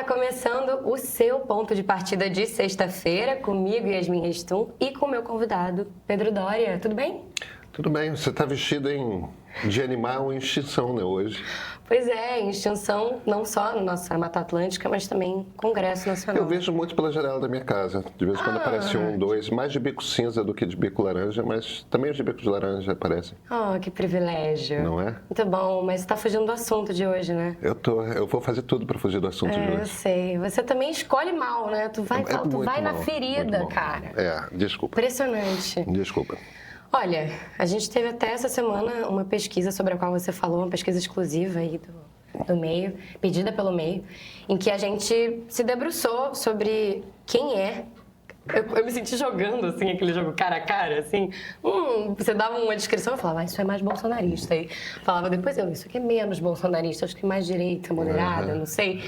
Tá começando o seu ponto de partida de sexta-feira, comigo, Yasmin Restum, e com o meu convidado, Pedro Doria. Tudo bem? Tudo bem. Você está vestido de animal em extinção, né, hoje? Pois é, em extinção não só na nossa Mata Atlântica, mas também Congresso Nacional. Eu vejo muito pela janela da minha casa. De vez em quando aparece um, dois, mais de bico cinza do que de bico laranja, mas também os de bico de laranja aparecem. Oh, que privilégio. Não é? Muito bom, mas você tá fugindo do assunto de hoje, né? Eu vou fazer tudo para fugir do assunto de hoje. Eu sei. Você também escolhe mal, né? Tu vai na ferida, cara. Desculpa. Impressionante. Desculpa. Olha, a gente teve até essa semana uma pesquisa sobre a qual você falou, uma pesquisa exclusiva aí do meio, pedida pelo meio, em que a gente se debruçou sobre quem é. Eu me senti jogando, assim, aquele jogo cara a cara, assim. Você dava uma descrição, eu falava, isso é mais bolsonarista. E falava depois, isso aqui é menos bolsonarista, acho que mais direita, moderada, não sei.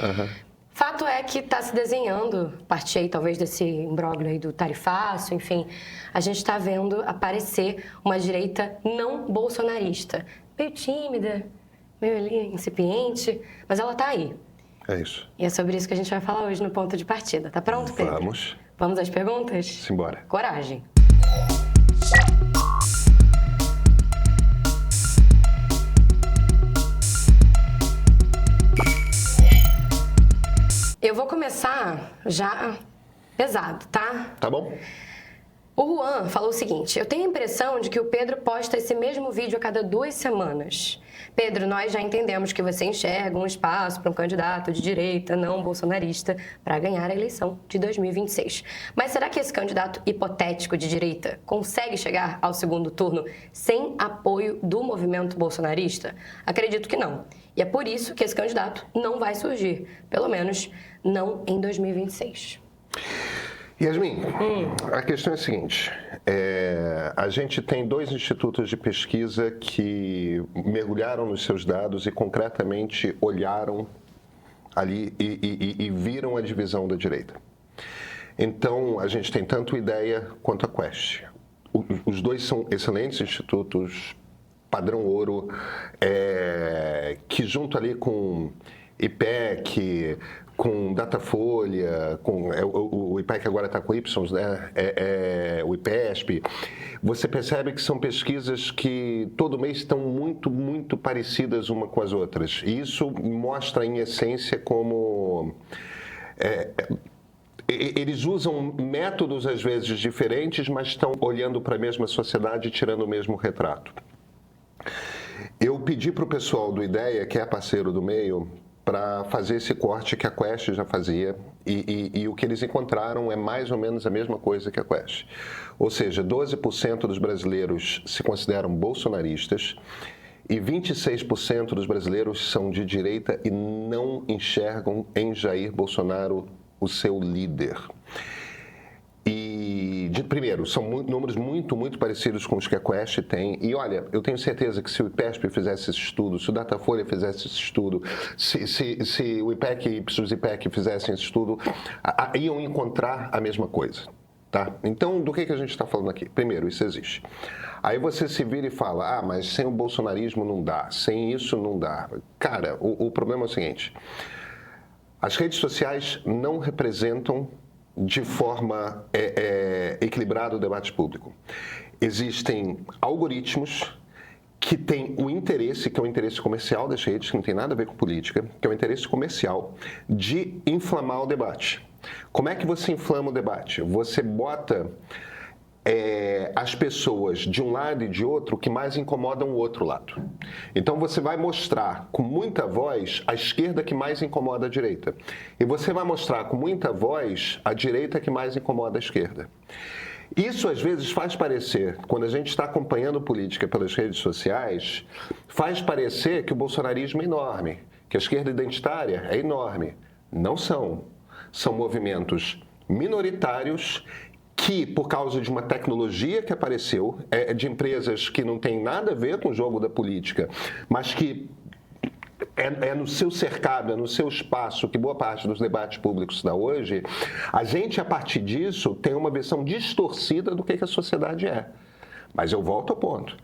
Fato é que está se desenhando, partir aí talvez desse imbróglio aí do tarifácio, enfim, a gente está vendo aparecer uma direita não bolsonarista. Meio tímida, meio ali incipiente, mas ela está aí. É isso. E é sobre isso que a gente vai falar hoje no ponto de partida. Tá pronto, Pedro? Vamos. Vamos às perguntas? Simbora. Coragem. Eu vou começar já pesado, tá? Tá bom. O Juan falou o seguinte: eu tenho a impressão de que o Pedro posta esse mesmo vídeo a cada 2 semanas. Pedro, nós já entendemos que você enxerga um espaço para um candidato de direita não bolsonarista para ganhar a eleição de 2026. Mas será que esse candidato hipotético de direita consegue chegar ao segundo turno sem apoio do movimento bolsonarista? Acredito que não. E é por isso que esse candidato não vai surgir, pelo menos não em 2026. Yasmin, a questão é a seguinte, a gente tem 2 institutos de pesquisa que mergulharam nos seus dados e concretamente olharam ali e viram a divisão da direita. Então, a gente tem tanto o IDEA quanto a Quest. Os 2 são excelentes institutos, padrão ouro, que junto ali com IPEC, com Datafolha, com o IPEC agora está com Y, né? O IPESP, você percebe que são pesquisas que todo mês estão muito, muito parecidas uma com as outras. E isso mostra, em essência, como eles usam métodos, às vezes, diferentes, mas estão olhando para a mesma sociedade e tirando o mesmo retrato. Eu pedi para o pessoal do IDEA, que é parceiro do meio, para fazer esse corte que a Quest já fazia e o que eles encontraram é mais ou menos a mesma coisa que a Quest. Ou seja, 12% dos brasileiros se consideram bolsonaristas e 26% dos brasileiros são de direita e não enxergam em Jair Bolsonaro o seu líder. Primeiro, são números muito, muito parecidos com os que a Quest tem. E olha, eu tenho certeza que se o IPESP fizesse esse estudo, se o Datafolha fizesse esse estudo, se o IPEC e os IPEC fizessem esse estudo, iam encontrar a mesma coisa. Tá? Então, do que a gente está falando aqui? Primeiro, isso existe. Aí você se vira e fala, mas sem o bolsonarismo não dá, sem isso não dá. Cara, o problema é o seguinte, as redes sociais não representam de forma equilibrada o debate público. Existem algoritmos que têm o interesse, que é o interesse comercial das redes, que não tem nada a ver com política, que é o interesse comercial de inflamar o debate. Como é que você inflama o debate? Você bota as pessoas de um lado e de outro que mais incomodam o outro lado. Então você vai mostrar com muita voz a esquerda que mais incomoda a direita. E você vai mostrar com muita voz a direita que mais incomoda a esquerda. Isso às vezes faz parecer, quando a gente está acompanhando política pelas redes sociais, faz parecer que o bolsonarismo é enorme, que a esquerda identitária é enorme. Não são. São movimentos minoritários que, por causa de uma tecnologia que apareceu, de empresas que não tem nada a ver com o jogo da política, mas que é no seu cercado, é no seu espaço que boa parte dos debates públicos se dá hoje, a gente, a partir disso, tem uma visão distorcida do que a sociedade é. Mas eu volto ao ponto.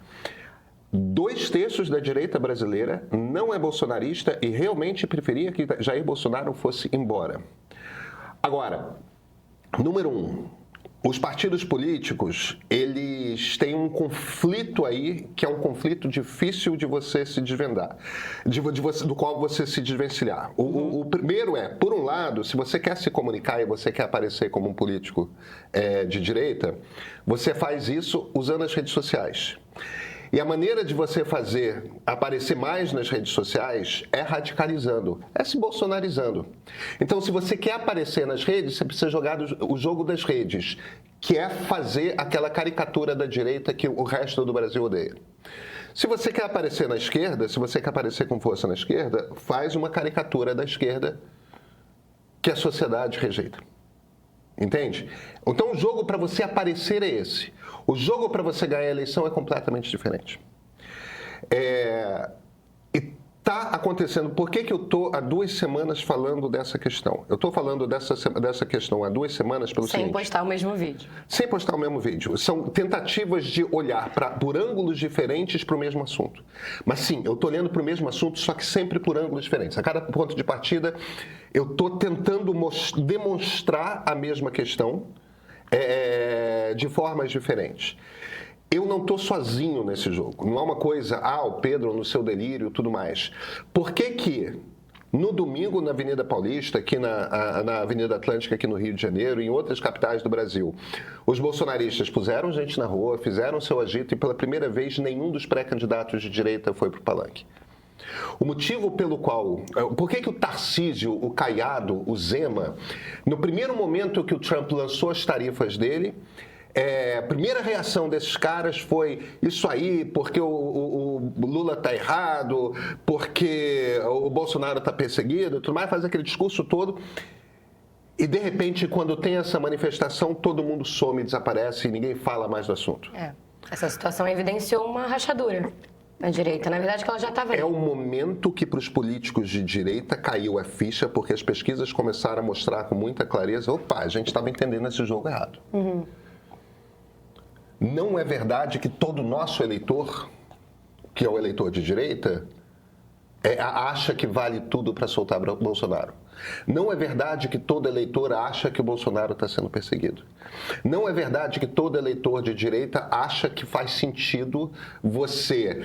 2/3 da direita brasileira não é bolsonarista e realmente preferia que Jair Bolsonaro fosse embora. Agora, número 1, os partidos políticos, eles têm um conflito aí, que é um conflito difícil de você se desvendar, do qual você se desvencilhar. O primeiro é, por um lado, se você quer se comunicar e você quer aparecer como um político de direita, você faz isso usando as redes sociais. E a maneira de você fazer aparecer mais nas redes sociais é radicalizando, é se bolsonarizando. Então, se você quer aparecer nas redes, você precisa jogar o jogo das redes, que é fazer aquela caricatura da direita que o resto do Brasil odeia. Se você quer aparecer na esquerda, se você quer aparecer com força na esquerda, faz uma caricatura da esquerda que a sociedade rejeita. Entende? Então, o jogo para você aparecer é esse. O jogo para você ganhar a eleição é completamente diferente. E está acontecendo. Por que eu estou há 2 semanas falando dessa questão? Eu estou falando dessa questão há 2 semanas pelo seguinte... Sem postar o mesmo vídeo. Sem postar o mesmo vídeo. São tentativas de olhar por ângulos diferentes para o mesmo assunto. Mas sim, eu estou olhando para o mesmo assunto, só que sempre por ângulos diferentes. A cada ponto de partida, eu estou tentando demonstrar a mesma questão de formas diferentes. Eu não estou sozinho nesse jogo. Não é uma coisa, o Pedro no seu delírio e tudo mais. Por que no domingo na Avenida Paulista, aqui na Avenida Atlântica, aqui no Rio de Janeiro, e em outras capitais do Brasil, os bolsonaristas puseram gente na rua, fizeram seu agito e pela primeira vez nenhum dos pré-candidatos de direita foi para o palanque? O motivo pelo qual... Por que o Tarcísio, o Caiado, o Zema, no primeiro momento que o Trump lançou as tarifas dele, a primeira reação desses caras foi isso aí, porque o Lula está errado, porque o Bolsonaro está perseguido e tudo mais, faz aquele discurso todo. E, de repente, quando tem essa manifestação, todo mundo some, desaparece e ninguém fala mais do assunto. Essa situação evidenciou uma rachadura na direita. Na verdade, que ela já estava aí. É o momento que, para os políticos de direita, caiu a ficha, porque as pesquisas começaram a mostrar com muita clareza, a gente estava entendendo esse jogo errado. Não é verdade que todo nosso eleitor, que é o eleitor de direita, acha que vale tudo para soltar Bolsonaro. Não é verdade que todo eleitor acha que o Bolsonaro está sendo perseguido. Não é verdade que todo eleitor de direita acha que faz sentido você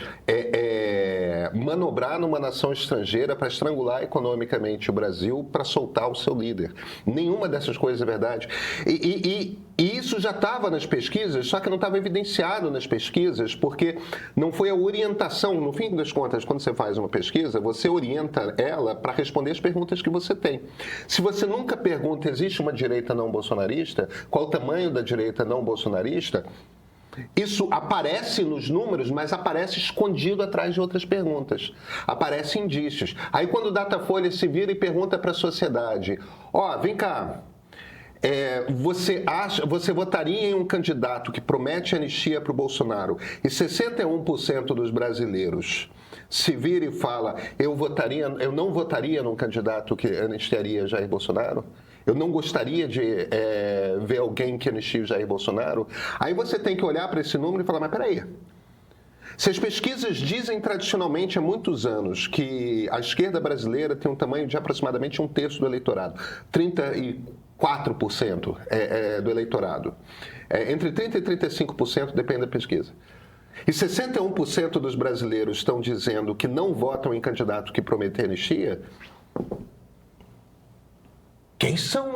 manobrar numa nação estrangeira para estrangular economicamente o Brasil para soltar o seu líder. Nenhuma dessas coisas é verdade. E isso já estava nas pesquisas, só que não estava evidenciado nas pesquisas, porque não foi a orientação. No fim das contas, quando você faz uma pesquisa, você orienta ela para responder as perguntas que você tem. Se você nunca pergunta, existe uma direita não bolsonarista? Qual o tamanho da direita não bolsonarista? Isso aparece nos números, mas aparece escondido atrás de outras perguntas. Aparecem indícios. Aí quando o Datafolha se vira e pergunta para a sociedade, vem cá, você votaria em um candidato que promete anistia para o Bolsonaro e 61% dos brasileiros se vira e fala, eu não votaria num candidato que anistiaria Jair Bolsonaro? Eu não gostaria de ver alguém que anistie o Jair Bolsonaro? Aí você tem que olhar para esse número e falar, mas peraí. Se as pesquisas dizem tradicionalmente há muitos anos que a esquerda brasileira tem um tamanho de aproximadamente 1/3 do eleitorado, 34% do eleitorado, entre 30% e 35% depende da pesquisa. E 61% dos brasileiros estão dizendo que não votam em candidato que promete anistia. Quem são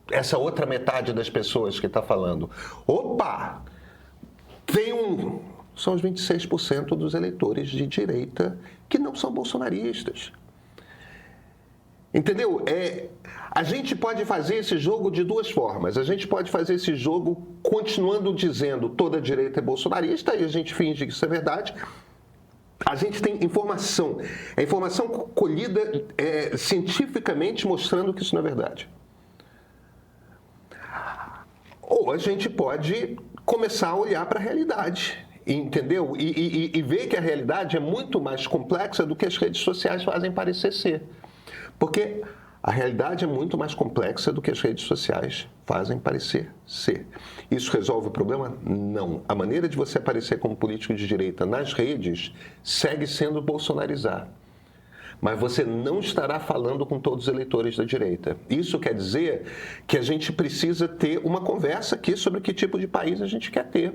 essa outra metade das pessoas que está falando? São os 26% dos eleitores de direita que não são bolsonaristas. Entendeu? A gente pode fazer esse jogo de 2 formas. A gente pode fazer esse jogo continuando dizendo toda a direita é bolsonarista e a gente finge que isso é verdade. A gente tem informação. A informação colhida cientificamente mostrando que isso não é verdade. Ou a gente pode começar a olhar para a realidade. Entendeu? E ver que a realidade é muito mais complexa do que as redes sociais fazem parecer ser. Porque A realidade é muito mais complexa do que as redes sociais fazem parecer ser. Isso resolve o problema? Não. A maneira de você aparecer como político de direita nas redes segue sendo bolsonarizar. Mas você não estará falando com todos os eleitores da direita. Isso quer dizer que a gente precisa ter uma conversa aqui sobre que tipo de país a gente quer ter.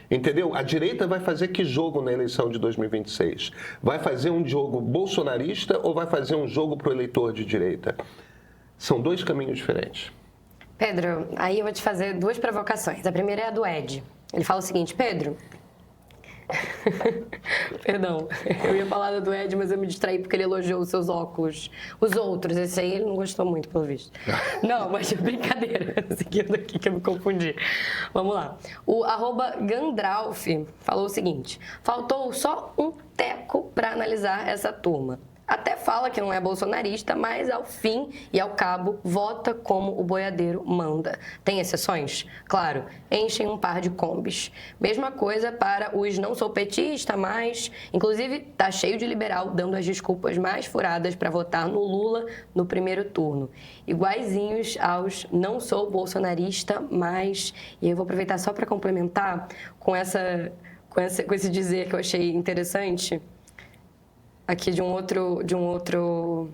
Entendeu? A direita vai fazer que jogo na eleição de 2026? Vai fazer um jogo bolsonarista ou vai fazer um jogo para o eleitor de direita? São dois caminhos diferentes. Pedro, aí eu vou te fazer duas provocações. A primeira é a do Ed. Ele fala o seguinte: Pedro... Perdão, eu ia falar do Ed, mas eu me distraí porque ele elogiou os seus óculos. Os outros, esse aí ele não gostou muito, pelo visto. Não, mas é brincadeira. Seguindo aqui que eu me confundi. Vamos lá. O @Gandralf falou o seguinte: faltou só um teco para analisar essa turma. Até fala que não é bolsonarista, mas ao fim e ao cabo vota como o boiadeiro manda. Tem exceções? Claro, enchem um par de combis. Mesma coisa para os não sou petista, mas... Inclusive, tá cheio de liberal dando as desculpas mais furadas para votar no Lula no primeiro turno. Iguaizinhos aos não sou bolsonarista, mas... E eu vou aproveitar só para complementar com esse dizer que eu achei interessante... Aqui de um outro eu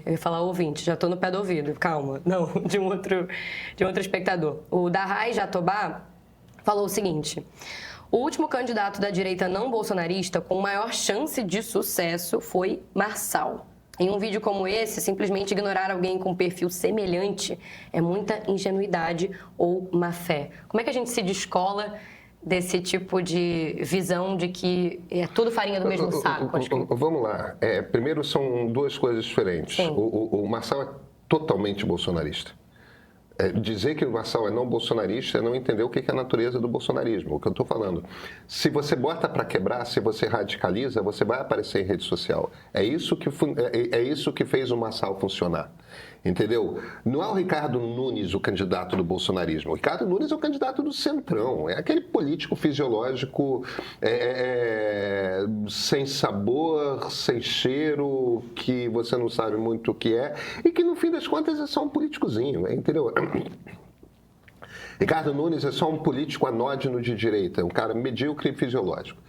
ia falar ouvinte, já estou no pé do ouvido, calma. Não, de um outro espectador. O Dahai Jatobá falou o seguinte: o último candidato da direita não bolsonarista com maior chance de sucesso foi Marçal. Em um vídeo como esse, simplesmente ignorar alguém com perfil semelhante é muita ingenuidade ou má fé. Como é que a gente se descola desse tipo de visão de que é tudo farinha do mesmo saco? Vamos lá. Primeiro, são duas coisas diferentes. O Marçal é totalmente bolsonarista. Dizer que o Marçal é não bolsonarista é não entender o que é a natureza do bolsonarismo, o que eu estou falando. Se você bota para quebrar, se você radicaliza, você vai aparecer em rede social. É isso que fez o Marçal funcionar. Entendeu? Não é o Ricardo Nunes o candidato do bolsonarismo. O Ricardo Nunes é o candidato do centrão. É aquele político fisiológico sem sabor, sem cheiro, que você não sabe muito o que é e que, no fim das contas, é só um políticozinho, entendeu? Ricardo Nunes é só um político anódino de direita, um cara medíocre e fisiológico.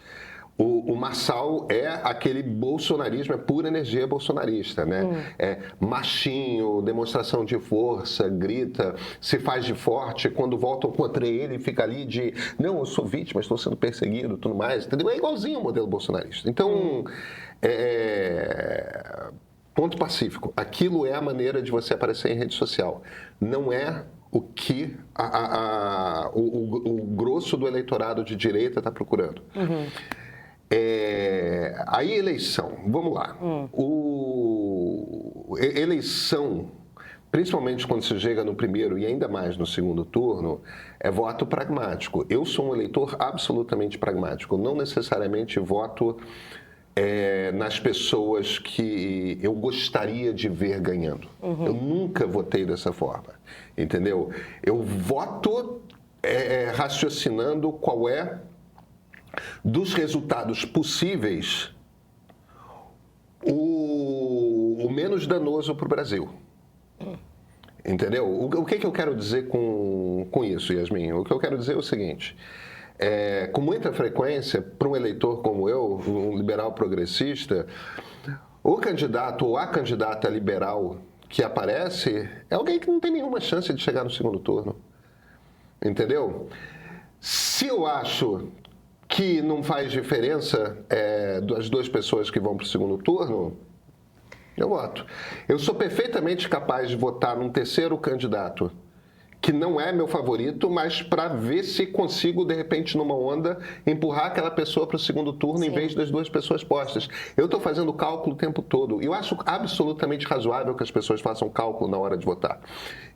O Marçal é aquele bolsonarismo, é pura energia bolsonarista, né? É machinho, demonstração de força, grita, se faz de forte, quando voltam contra ele, fica ali de não, eu sou vítima, estou sendo perseguido, tudo mais, entendeu? É igualzinho o modelo bolsonarista. Então, ponto pacífico. Aquilo é a maneira de você aparecer em rede social. Não é o que o grosso do eleitorado de direita está procurando. Aí, eleição. Vamos lá. Eleição, principalmente quando se chega no primeiro e ainda mais no segundo turno, é voto pragmático. Eu sou um eleitor absolutamente pragmático. Eu não necessariamente voto nas pessoas que eu gostaria de ver ganhando. Eu nunca votei dessa forma, entendeu? Eu voto raciocinando qual é, dos resultados possíveis, o menos danoso para o Brasil. Entendeu? O que eu quero dizer com isso, Yasmin? O que eu quero dizer é o seguinte: com muita frequência, para um eleitor como eu, um liberal progressista, o candidato ou a candidata liberal que aparece é alguém que não tem nenhuma chance de chegar no segundo turno. Entendeu? Se eu acho que não faz diferença das duas pessoas que vão para o segundo turno, eu voto. Eu sou perfeitamente capaz de votar num terceiro candidato que não é meu favorito, mas para ver se consigo, de repente, numa onda, empurrar aquela pessoa para o segundo turno. Sim. Em vez das duas pessoas postas. Eu estou fazendo cálculo o tempo todo. Eu acho absolutamente razoável que as pessoas façam cálculo na hora de votar.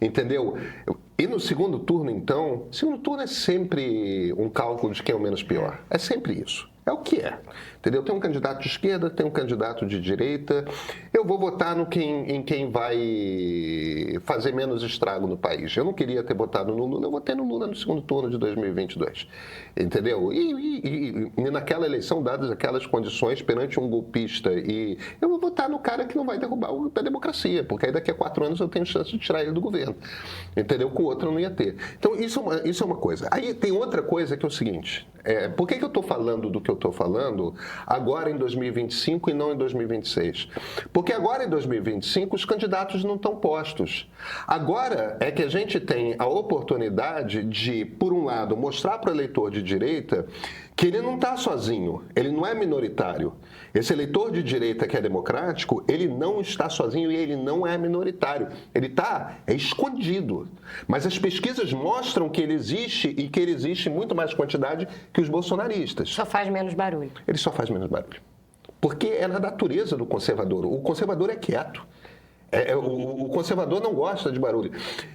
Entendeu? E no segundo turno, então, segundo turno é sempre um cálculo de quem é o menos pior. É sempre isso. É o que é, entendeu? Tem um candidato de esquerda, tem um candidato de direita. Eu vou votar em quem vai fazer menos estrago no país. Eu não queria ter votado no Lula, eu votei no Lula no segundo turno de 2022, entendeu? E naquela eleição, dadas aquelas condições perante um golpista, e eu vou votar no cara que não vai derrubar a democracia, porque aí daqui a 4 anos eu tenho chance de tirar ele do governo, entendeu? Com o outro eu não ia ter. Então, isso é uma coisa. Aí tem outra coisa que é o seguinte, por que eu estou falando do que eu estou falando agora em 2025 e não em 2026? Porque agora em 2025 os candidatos não estão postos. Agora é que a gente tem a oportunidade de, por um lado, mostrar para o eleitor de direita que ele não está sozinho, ele não é minoritário. Esse eleitor de direita que é democrático, ele não está sozinho e ele não é minoritário. Ele está escondido. Mas as pesquisas mostram que ele existe e que ele existe em muito mais quantidade que os bolsonaristas. Só faz menos barulho. Ele só faz menos barulho. Porque é na natureza do conservador. O conservador é quieto. O conservador não gosta de barulho.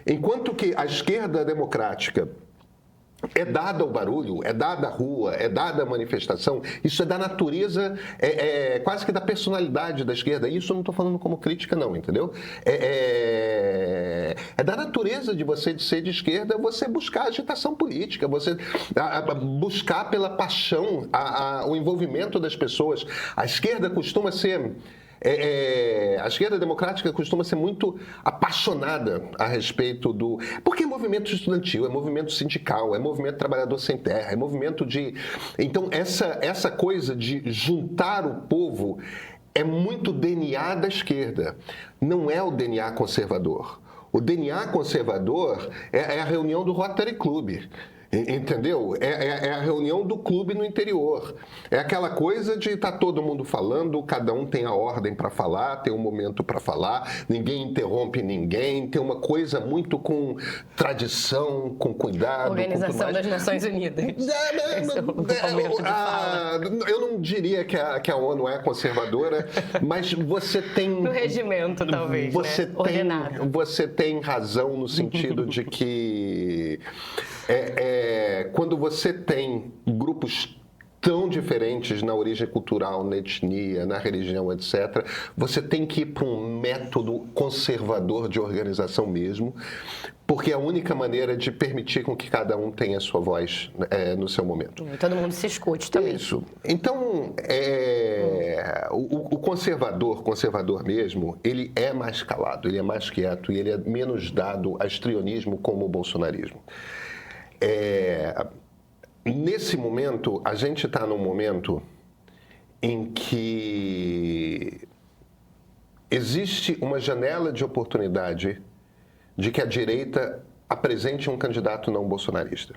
Enquanto que a esquerda democrática é dada o barulho, é dada a rua, é dada a manifestação, isso é da natureza, quase que da personalidade da esquerda. Isso eu não estou falando como crítica, não, entendeu? É da natureza de você de ser de esquerda, você buscar agitação política, você buscar pela paixão, o envolvimento das pessoas. A esquerda costuma ser... a esquerda democrática costuma ser muito apaixonada a respeito do... Porque é movimento estudantil, é movimento sindical, é movimento trabalhador sem terra, é movimento de... Então, essa coisa de juntar o povo é muito DNA da esquerda, não é o DNA conservador. O DNA conservador é a reunião do Rotary Club. Entendeu? É a reunião do clube no interior. É aquela coisa de estar todo mundo falando, cada um tem a ordem para falar, tem um momento para falar, ninguém interrompe ninguém, tem uma coisa muito com tradição, com cuidado. Organização das Nações Unidas. Eu não diria que a ONU é conservadora, mas você tem... No regimento, talvez, ordenado. Você tem razão no sentido de que... quando você tem grupos tão diferentes na origem cultural, na etnia, na religião, etc., você tem que ir para um método conservador de organização mesmo, porque é a única maneira de permitir com que cada um tenha a sua voz no seu momento. E todo mundo se escute também. Isso. Então, o conservador mesmo, ele é mais calado, ele é mais quieto e ele é menos dado a histrionismo como o bolsonarismo. Nesse momento, a gente está num momento em que existe uma janela de oportunidade de que a direita apresente um candidato não bolsonarista.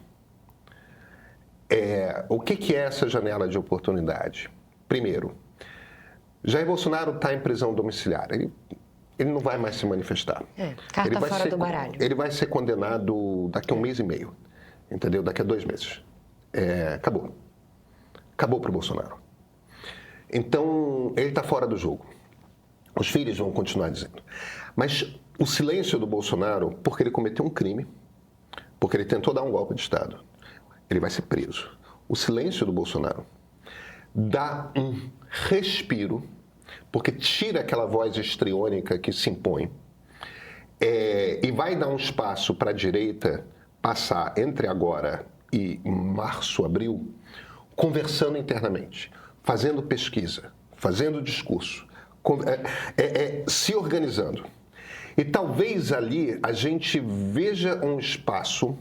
O que é essa janela de oportunidade? Primeiro, Jair Bolsonaro está em prisão domiciliar. Ele não vai mais se manifestar. Carta fora do baralho. Ele vai ser condenado daqui a 1 mês e meio. Entendeu? Daqui a 2 meses. Acabou. Acabou para o Bolsonaro. Então, ele está fora do jogo. Os filhos vão continuar dizendo. Mas o silêncio do Bolsonaro, porque ele cometeu um crime, porque ele tentou dar um golpe de Estado, ele vai ser preso. O silêncio do Bolsonaro dá um respiro, porque tira aquela voz histriônica que se impõe, e vai dar um espaço para a direita passar entre agora e março, abril, conversando internamente, fazendo pesquisa, fazendo discurso, se organizando. E talvez ali a gente veja um espaço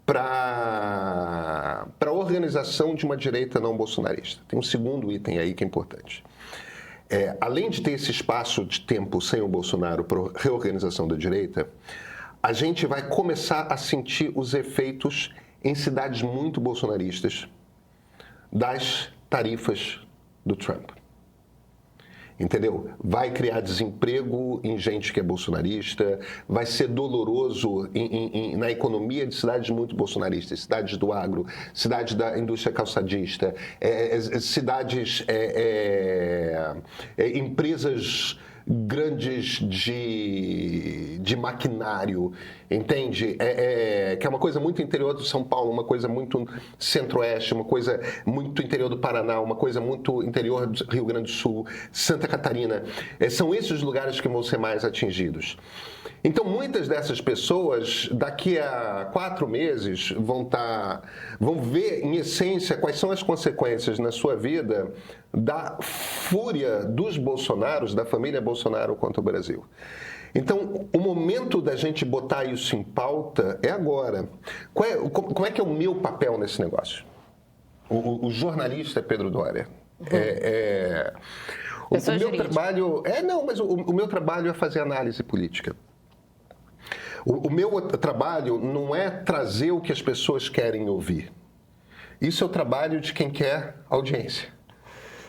para a organização de uma direita não bolsonarista. Tem um segundo item aí que é importante. Além de ter esse espaço de tempo sem o Bolsonaro para a reorganização da direita, a gente vai começar a sentir os efeitos em cidades muito bolsonaristas das tarifas do Trump. Entendeu? Vai criar desemprego em gente que é bolsonarista, vai ser doloroso na economia de cidades muito bolsonaristas, cidades do agro, cidades da indústria calçadista, cidades, empresas grandes de maquinário, entende? Que é uma coisa muito interior do São Paulo, uma coisa muito centro-oeste, uma coisa muito interior do Paraná, uma coisa muito interior do Rio Grande do Sul, Santa Catarina. São esses os lugares que vão ser mais atingidos. Então, muitas dessas pessoas, daqui a 4 meses, vão ver, em essência, quais são as consequências na sua vida da fúria dos Bolsonaros, da família Bolsonaro contra o Brasil. Então, o momento da gente botar isso em pauta é agora. Como é que é o meu papel nesse negócio? O jornalista é Pedro Doria. O meu trabalho... mas o meu trabalho é fazer análise política. O meu trabalho não é trazer o que as pessoas querem ouvir. Isso é o trabalho de quem quer audiência.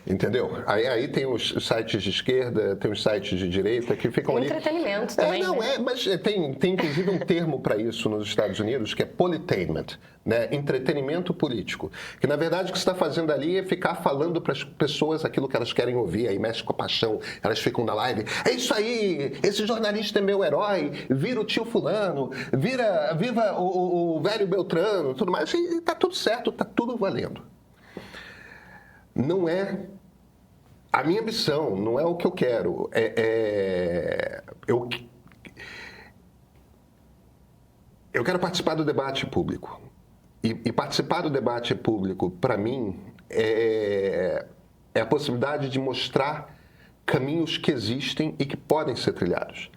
Entendeu? Aí tem os sites de esquerda, tem os sites de direita que ficam ali... Entretenimento também, mas tem inclusive um termo para isso nos Estados Unidos, que é politainment, né? Entretenimento político. Que, na verdade, o que você está fazendo ali é ficar falando para as pessoas aquilo que elas querem ouvir, aí mexe com a paixão, elas ficam na live. É isso aí, esse jornalista é meu herói, vira o tio fulano, viva o velho Beltrano, tudo mais, e tá tudo certo, tá tudo valendo. Não é a minha ambição, não é o que eu quero. Eu quero participar do debate público. E participar do debate público, para mim, é a possibilidade de mostrar caminhos que existem e que podem ser trilhados.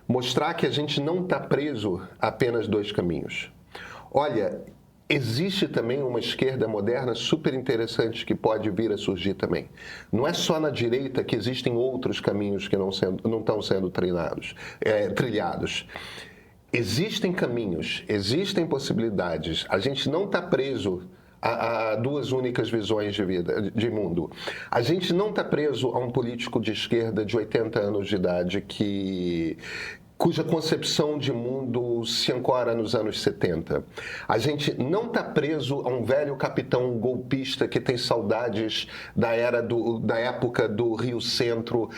Mostrar que a gente não está preso a apenas 2 caminhos. Olha, existe também uma esquerda moderna super interessante que pode vir a surgir também. Não é só na direita que existem outros caminhos que não estão sendo trilhados. Existem caminhos, existem possibilidades. A gente não está preso a 2 únicas visões de mundo. A gente não está preso a um político de esquerda de 80 anos de idade cuja concepção de mundo se ancora nos anos 70. A gente não está preso a um velho capitão golpista que tem saudades da época do Rio Centro,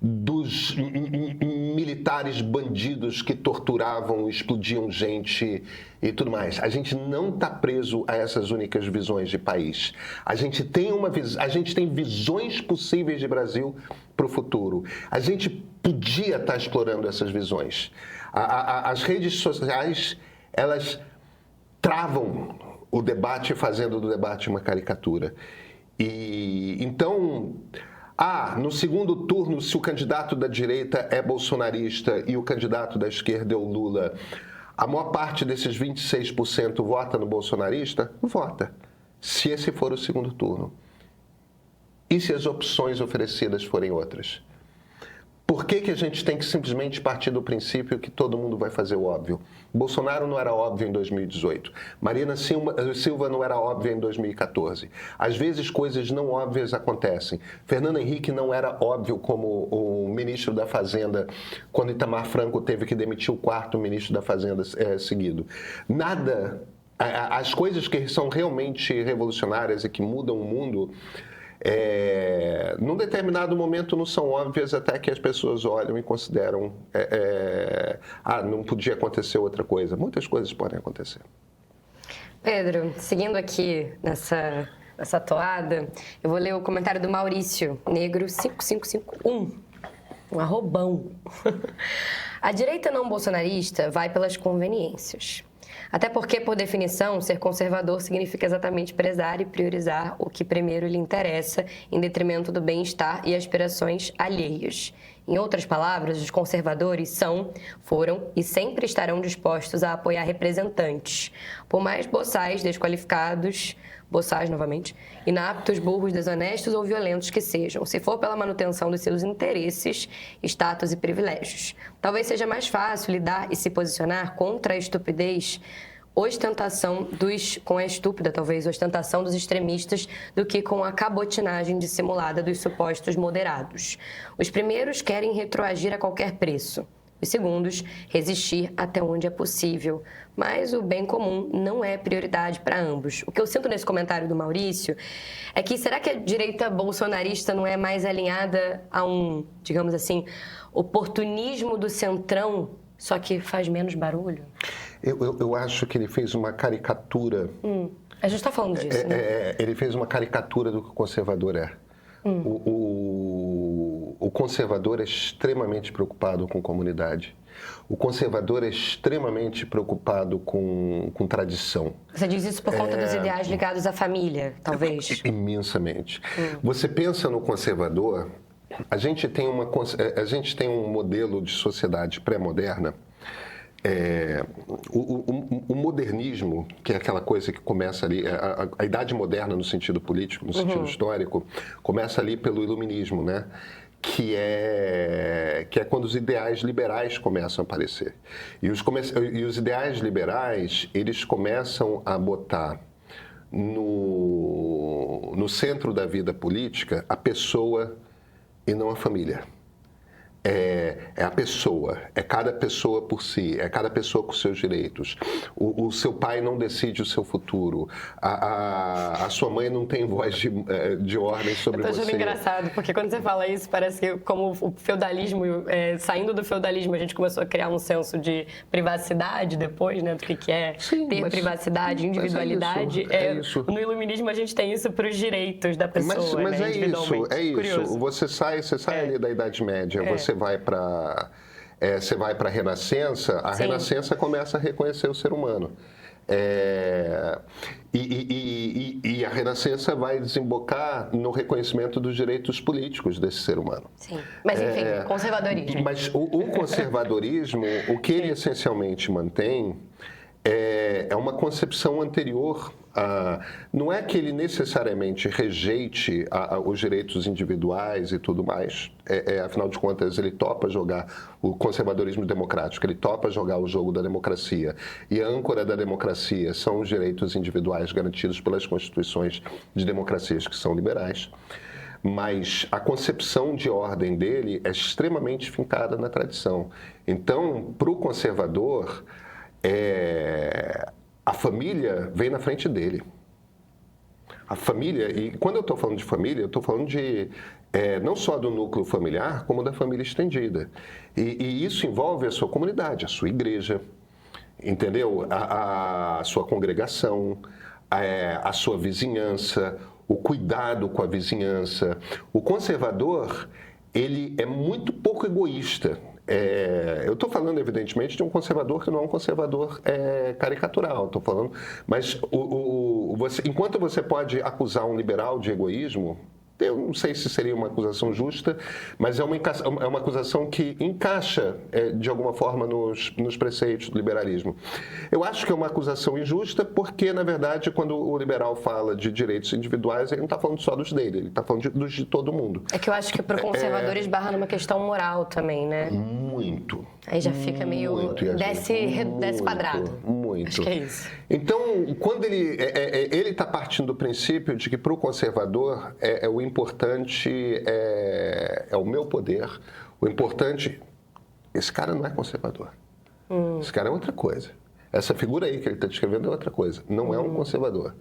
dos militares bandidos que torturavam, explodiam gente e tudo mais. A gente não está preso a essas únicas visões de país. A gente tem visões possíveis de Brasil para o futuro. A gente podia estar explorando essas visões. As redes sociais, elas travam o debate, fazendo do debate uma caricatura. E então... no segundo turno, se o candidato da direita é bolsonarista e o candidato da esquerda é o Lula, a maior parte desses 26% vota no bolsonarista? Vota, se esse for o segundo turno. E se as opções oferecidas forem outras? Por que a gente tem que simplesmente partir do princípio que todo mundo vai fazer o óbvio? Bolsonaro não era óbvio em 2018. Marina Silva não era óbvia em 2014. Às vezes, coisas não óbvias acontecem. Fernando Henrique não era óbvio como o ministro da Fazenda, quando Itamar Franco teve que demitir o 4º ministro da Fazenda seguido. Nada... As coisas que são realmente revolucionárias e que mudam o mundo... num determinado momento não são óbvias até que as pessoas olham e consideram não podia acontecer outra coisa. Muitas coisas podem acontecer. Pedro, seguindo aqui nessa toada, eu vou ler o comentário do Maurício Negro 5551, um arrobão. A direita não bolsonarista vai pelas conveniências. Até porque, por definição, ser conservador significa exatamente prezar e priorizar o que primeiro lhe interessa, em detrimento do bem-estar e aspirações alheias. Em outras palavras, os conservadores foram e sempre estarão dispostos a apoiar representantes, por mais boçais, desqualificados, inaptos, burros, desonestos ou violentos que sejam, se for pela manutenção dos seus interesses, status e privilégios. Talvez seja mais fácil lidar e se posicionar contra a estupidez, com a estúpida, talvez, ostentação dos extremistas do que com a cabotinagem dissimulada dos supostos moderados. Os primeiros querem retroagir a qualquer preço. Os segundos, resistir até onde é possível. Mas o bem comum não é prioridade para ambos. O que eu sinto nesse comentário do Maurício é que será que a direita bolsonarista não é mais alinhada a um, digamos assim, oportunismo do centrão, só que faz menos barulho? Eu acho que ele fez uma caricatura. A gente está falando disso, né? Ele fez uma caricatura do que o conservador é. O conservador é extremamente preocupado com comunidade. O conservador é extremamente preocupado com tradição. Você diz isso por conta dos ideais ligados à família, talvez? Imensamente. Você pensa no conservador, a gente tem um modelo de sociedade pré-moderna. O modernismo, que é aquela coisa que começa ali, a idade moderna no sentido político, no sentido histórico, começa ali pelo iluminismo, né? Que é quando os ideais liberais começam a aparecer. E os ideais liberais, eles começam a botar no centro da vida política a pessoa e não a família. É a pessoa, é cada pessoa por si, é cada pessoa com seus direitos. O seu pai não decide o seu futuro, a sua mãe não tem voz de ordem sobre você. Eu tô achando engraçado, porque quando você fala isso, parece que como o feudalismo, saindo do feudalismo, a gente começou a criar um senso de privacidade depois, né, do que é ter privacidade, individualidade. É isso. No iluminismo a gente tem isso para os direitos da pessoa, mas né, individualmente. É isso. Curioso. Você sai ali da Idade Média, você vai para a Renascença, a Renascença começa a reconhecer o ser humano. E a Renascença vai desembocar no reconhecimento dos direitos políticos desse ser humano. Sim, mas enfim, conservadorismo. Mas o conservadorismo, o que ele essencialmente mantém é uma concepção anterior. Não é que ele necessariamente rejeite os direitos individuais e tudo mais. Afinal de contas, ele topa jogar o conservadorismo democrático, ele topa jogar o jogo da democracia. E a âncora da democracia são os direitos individuais garantidos pelas constituições de democracias que são liberais. Mas a concepção de ordem dele é extremamente fincada na tradição. Então, para o conservador, a família vem na frente dele. A família, e quando eu estou falando de família, eu estou falando de não só do núcleo familiar, como da família estendida. E isso envolve a sua comunidade, a sua igreja, entendeu? A sua congregação, a sua vizinhança, o cuidado com a vizinhança. O conservador, ele é muito pouco egoísta. Eu estou falando, evidentemente, de um conservador que não é um conservador caricatural. Estou falando, mas enquanto você pode acusar um liberal de egoísmo, eu não sei se seria uma acusação justa, mas é uma acusação que encaixa, de alguma forma, nos preceitos do liberalismo. Eu acho que é uma acusação injusta porque, na verdade, quando o liberal fala de direitos individuais, ele não está falando só dos dele, ele está falando dos de todo mundo. É que eu acho que para o conservador esbarra numa questão moral também, né? Muito. Aí já fica meio... desce quadrado. Muito. Acho que é isso. Então, quando ele está partindo do princípio de que para o conservador o importante é o meu poder, o importante... Esse cara não é conservador. Esse cara é outra coisa. Essa figura aí que ele está descrevendo é outra coisa. Não é um conservador.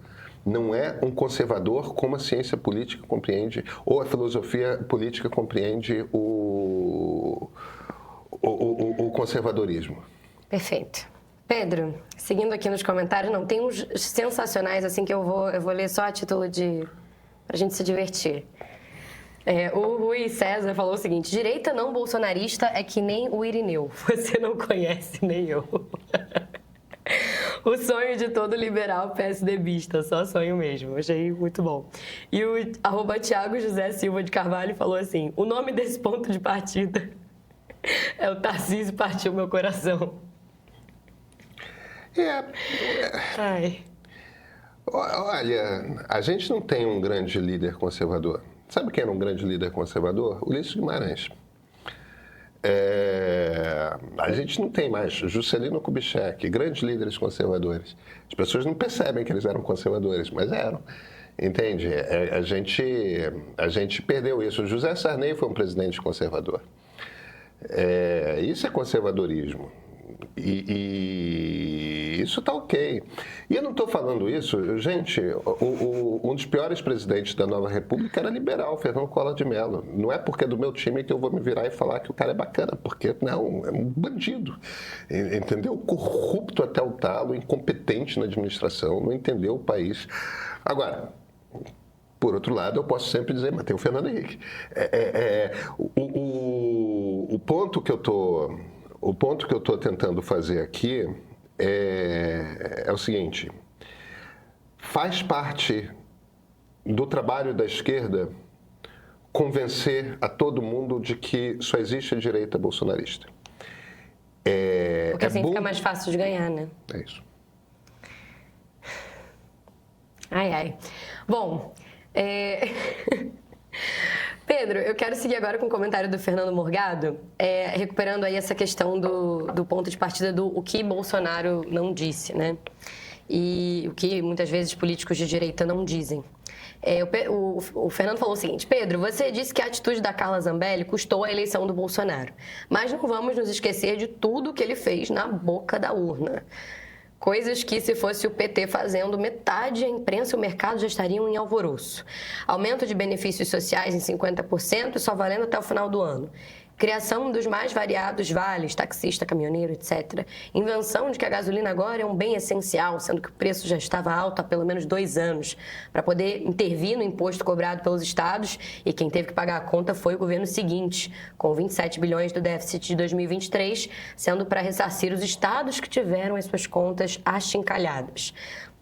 Não é um conservador como a ciência política compreende, ou a filosofia política compreende o conservadorismo. Perfeito. Pedro, seguindo aqui nos comentários, tem uns sensacionais assim que eu vou ler só a título de... pra gente se divertir. O Rui César falou o seguinte: direita não bolsonarista é que nem o Irineu. Você não conhece, nem eu. O sonho de todo liberal PSDBista, só sonho mesmo. Achei muito bom. E o @Thiago José Silva de Carvalho falou assim: o nome desse ponto de partida é o Tarcísio Partiu Meu Coração. Ai. Olha, a gente não tem um grande líder conservador. Sabe quem era um grande líder conservador? Ulisses Guimarães. A gente não tem mais Juscelino Kubitschek, grandes líderes conservadores. As pessoas não percebem que eles eram conservadores, mas eram. Entende? A gente perdeu isso. José Sarney foi um presidente conservador. Isso é conservadorismo. E isso está ok. E eu não estou falando isso, gente, um dos piores presidentes da nova república era liberal, Fernando Collor de Mello. Não é porque é do meu time que eu vou me virar e falar que o cara é bacana, porque não, é um bandido, entendeu? Corrupto até o talo, incompetente na administração, não entendeu o país. Agora, por outro lado, eu posso sempre dizer, mas tem o Fernando Henrique. O ponto que eu estou tentando fazer aqui é o seguinte: faz parte do trabalho da esquerda convencer a todo mundo de que só existe a direita bolsonarista. Porque assim fica mais fácil de ganhar, né? É isso. Ai, ai. Bom, Pedro, eu quero seguir agora com o comentário do Fernando Morgado, recuperando aí essa questão do ponto de partida do o que Bolsonaro não disse, né? E o que muitas vezes políticos de direita não dizem. O Fernando falou o seguinte: Pedro, você disse que a atitude da Carla Zambelli custou a eleição do Bolsonaro, mas não vamos nos esquecer de tudo que ele fez na boca da urna. Coisas que, se fosse o PT fazendo, metade a imprensa e o mercado já estariam em alvoroço. Aumento de benefícios sociais em 50% e só valendo até o final do ano. Criação dos mais variados vales, taxista, caminhoneiro, etc. Invenção de que a gasolina agora é um bem essencial, sendo que o preço já estava alto há pelo menos 2 anos, para poder intervir no imposto cobrado pelos estados, e quem teve que pagar a conta foi o governo seguinte, com 27 bilhões do déficit de 2023, sendo para ressarcir os estados que tiveram as suas contas achincalhadas.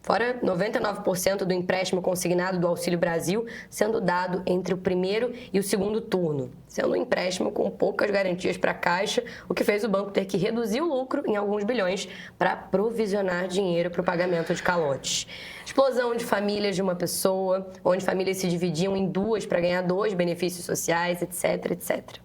Fora 99% do empréstimo consignado do Auxílio Brasil sendo dado entre o primeiro e o segundo turno, sendo um empréstimo com poucas garantias para a Caixa, o que fez o banco ter que reduzir o lucro em alguns bilhões para provisionar dinheiro para o pagamento de calotes. Explosão de famílias de uma pessoa, onde famílias se dividiam em 2 para ganhar 2 benefícios sociais, etc, etc.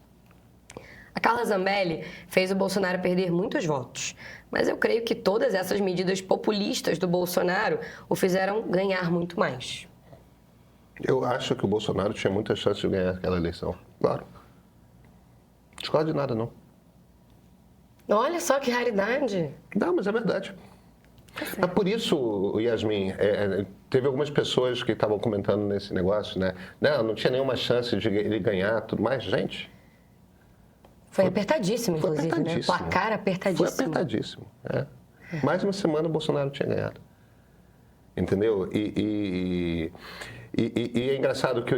A Carla Zambelli fez o Bolsonaro perder muitos votos, mas eu creio que todas essas medidas populistas do Bolsonaro o fizeram ganhar muito mais. Eu acho que o Bolsonaro tinha muita chance de ganhar aquela eleição, claro. Não discordo de nada, não. Olha só que raridade. Não, mas é verdade. É por isso, Yasmin, teve algumas pessoas que estavam comentando nesse negócio, né? Não tinha nenhuma chance de ele ganhar, tudo mais. Gente... Foi apertadíssimo, inclusive, né? Placar apertadíssimo. Foi apertadíssimo, Mais uma semana o Bolsonaro tinha ganhado. Entendeu? E é engraçado que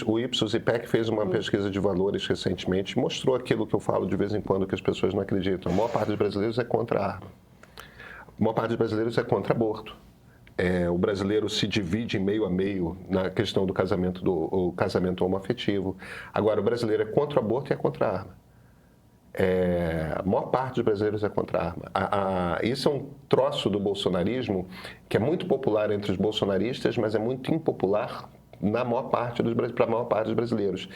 o Ipsos IPEC fez uma pesquisa de valores recentemente, mostrou aquilo que eu falo de vez em quando que as pessoas não acreditam. A maior parte dos brasileiros é contra a arma. A maior parte dos brasileiros é contra aborto. O brasileiro se divide em meio a meio na questão do casamento, casamento homoafetivo. Agora, o brasileiro é contra o aborto e é contra a arma. A maior parte dos brasileiros é contra a arma. Isso é um troço do bolsonarismo que é muito popular entre os bolsonaristas, mas é muito impopular para a maior parte dos brasileiros.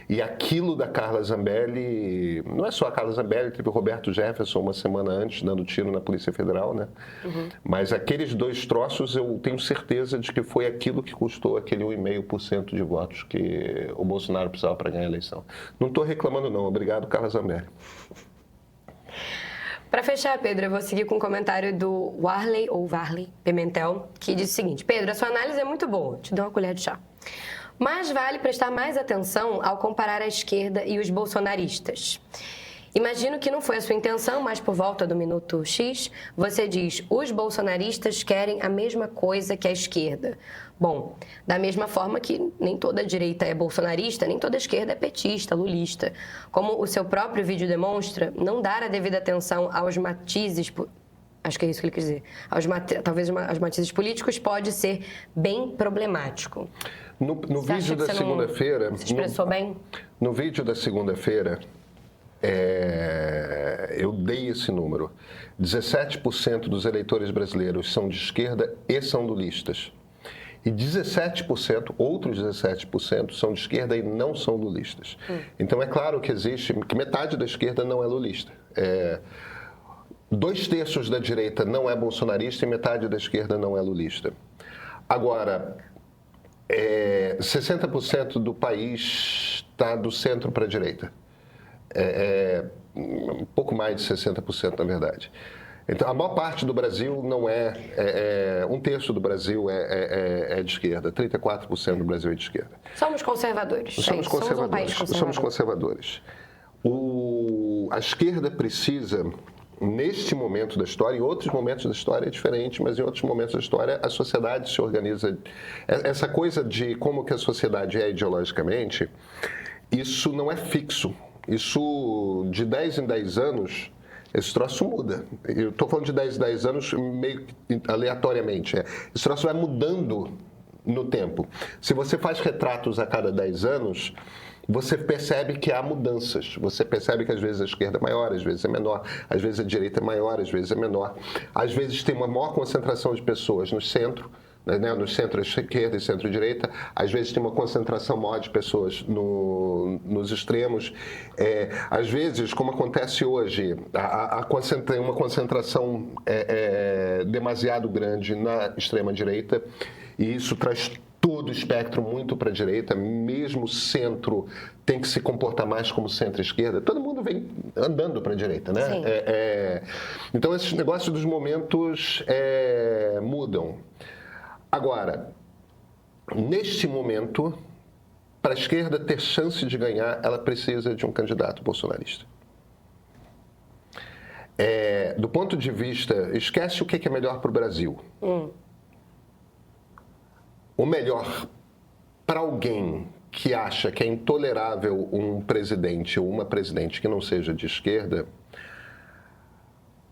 E aquilo da Carla Zambelli, não é só a Carla Zambelli, teve o Roberto Jefferson uma semana antes, dando tiro na Polícia Federal, né? Uhum. Mas aqueles 2 troços, eu tenho certeza de que foi aquilo que custou aquele 1,5% de votos que o Bolsonaro precisava para ganhar a eleição. Não estou reclamando, não. Obrigado, Carla Zambelli. Para fechar, Pedro, eu vou seguir com um comentário do Warley Pimentel, que diz o seguinte: Pedro, a sua análise é muito boa, te dou uma colher de chá. Mas vale prestar mais atenção ao comparar a esquerda e os bolsonaristas. Imagino que não foi a sua intenção, mas por volta do minuto X, você diz: os bolsonaristas querem a mesma coisa que a esquerda. Bom, da mesma forma que nem toda a direita é bolsonarista, nem toda a esquerda é petista, lulista. Como o seu próprio vídeo demonstra, não dar a devida atenção aos matizes... Acho que é isso que ele quer dizer. Talvez aos matizes políticos pode ser bem problemático. No vídeo da segunda-feira... Se expressou bem? No vídeo da segunda-feira, eu dei esse número. 17% dos eleitores brasileiros são de esquerda e são lulistas. E 17%, outros 17%, são de esquerda e não são lulistas. Então, é claro que metade da esquerda não é lulista. 2/3 da direita não é bolsonarista e metade da esquerda não é lulista. Agora, 60% do país está do centro para a direita. Um pouco mais de 60%, na verdade. Então, a maior parte do Brasil não um terço do Brasil é de esquerda, 34% do Brasil é de esquerda. Somos conservadores. Somos conservadores. Somos um país conservador. Somos conservadores. A esquerda precisa, neste momento da história, em outros momentos da história é diferente, mas em outros momentos da história a sociedade se organiza. Essa coisa de como que a sociedade é ideologicamente, isso não é fixo. Isso, de 10 em 10 anos, esse troço muda. Eu estou falando de 10 em 10 anos meio aleatoriamente. Esse troço vai mudando no tempo. Se você faz retratos a cada 10 anos, você percebe que há mudanças. Você percebe que às vezes a esquerda é maior, às vezes é menor, às vezes a direita é maior, às vezes é menor. Às vezes tem uma maior concentração de pessoas no centro, né, no centro-esquerda e centro-direita, às vezes tem uma concentração maior de pessoas nos extremos. Às vezes, como acontece hoje, tem uma concentração demasiado grande na extrema-direita, e isso traz todo o espectro muito para a direita, mesmo o centro tem que se comportar mais como centro-esquerda. Todo mundo vem andando para a direita, né? Então, esses negócios dos momentos mudam. Agora, neste momento, para a esquerda ter chance de ganhar, ela precisa de um candidato bolsonarista. Do ponto de vista, esquece o que é melhor para o Brasil. O melhor para alguém que acha que é intolerável um presidente ou uma presidente que não seja de esquerda,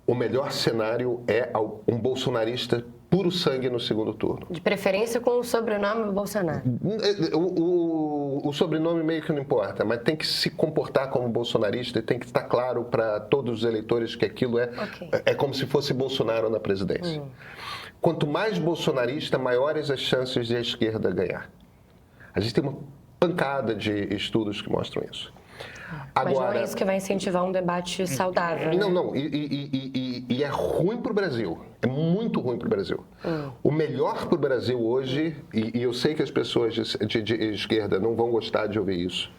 o melhor cenário é um bolsonarista puro sangue no segundo turno. De preferência com o sobrenome Bolsonaro. O sobrenome meio que não importa, mas tem que se comportar como bolsonarista e tem que estar claro para todos os eleitores que aquilo é como se fosse Bolsonaro na presidência. Quanto mais bolsonarista, maiores as chances de a esquerda ganhar. A gente tem uma pancada de estudos que mostram isso. Mas não é isso que vai incentivar um debate saudável. Não. E é ruim para o Brasil. É muito ruim para o Brasil. O melhor para o Brasil hoje, e eu sei que as pessoas de esquerda não vão gostar de ouvir isso,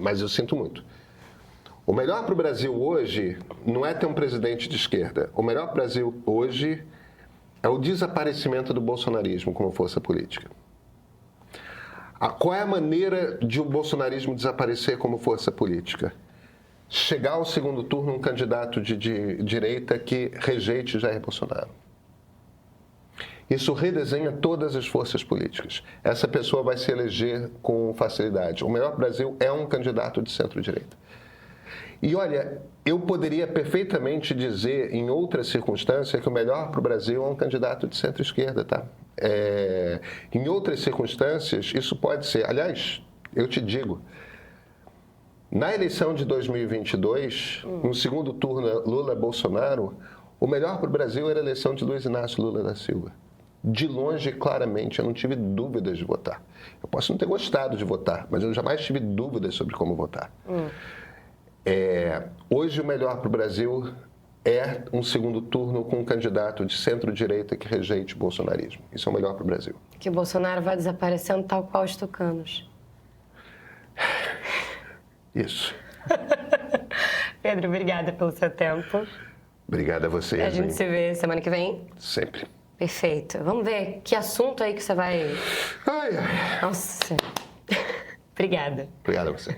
mas eu sinto muito. O melhor para o Brasil hoje não é ter um presidente de esquerda. O melhor para o Brasil hoje é o desaparecimento do bolsonarismo como força política. Qual é a maneira de o bolsonarismo desaparecer como força política? Chegar ao segundo turno um candidato de direita que rejeite Jair Bolsonaro. Isso redesenha todas as forças políticas. Essa pessoa vai se eleger com facilidade. O melhor para o Brasil é um candidato de centro-direita. E olha, eu poderia perfeitamente dizer, em outra circunstância, que o melhor para o Brasil é um candidato de centro-esquerda, tá? Em outras circunstâncias, isso pode ser. Aliás, eu te digo, na eleição de 2022, no segundo turno Lula-Bolsonaro, o melhor para o Brasil era a eleição de Luiz Inácio Lula da Silva. De longe, claramente, eu não tive dúvidas de votar. Eu posso não ter gostado de votar, mas eu jamais tive dúvidas sobre como votar. Hoje, o melhor para o Brasil é um segundo turno com um candidato de centro-direita que rejeite o bolsonarismo. Isso é o melhor para o Brasil. Que o Bolsonaro vai desaparecendo tal qual os tucanos. Isso. Pedro, obrigada pelo seu tempo. Obrigado a você. A gente se vê semana que vem? Sempre. Perfeito. Vamos ver que assunto aí que você vai... Ai. Nossa. Obrigada. Obrigado a você.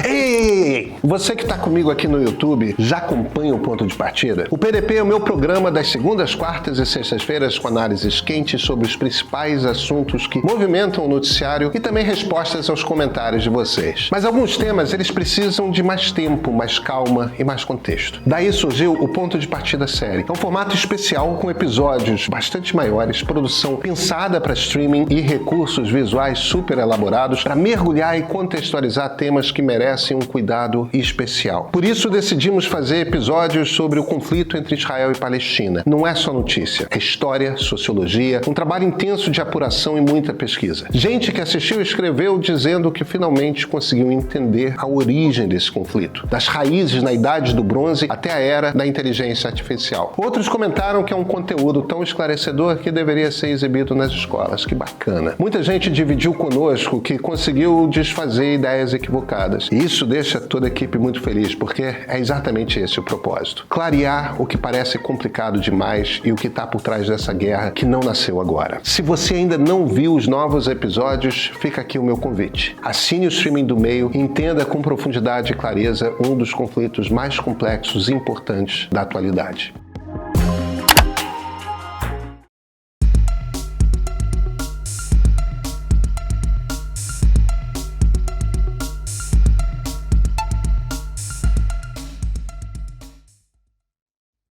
Ei! Você que está comigo aqui no YouTube, já acompanha o Ponto de Partida? O PDP é o meu programa das segundas, quartas e sextas-feiras com análises quentes sobre os principais assuntos que movimentam o noticiário e também respostas aos comentários de vocês. Mas alguns temas, eles precisam de mais tempo, mais calma e mais contexto. Daí surgiu o Ponto de Partida série. É um formato especial com episódios bastante maiores, produção pensada para streaming e recursos visuais super elaborados para mergulhar e contextualizar temas que merecem um cuidado e especial. Por isso decidimos fazer episódios sobre o conflito entre Israel e Palestina. Não é só notícia, é história, sociologia, um trabalho intenso de apuração e muita pesquisa. Gente que assistiu e escreveu dizendo que finalmente conseguiu entender a origem desse conflito, das raízes na Idade do Bronze até a era da inteligência artificial. Outros comentaram que é um conteúdo tão esclarecedor que deveria ser exibido nas escolas. Que bacana. Muita gente dividiu conosco que conseguiu desfazer ideias equivocadas. E isso deixa toda a equipe muito feliz, porque é exatamente esse o propósito. Clarear o que parece complicado demais e o que está por trás dessa guerra que não nasceu agora. Se você ainda não viu os novos episódios, fica aqui o meu convite. Assine o streaming do Meio e entenda com profundidade e clareza um dos conflitos mais complexos e importantes da atualidade.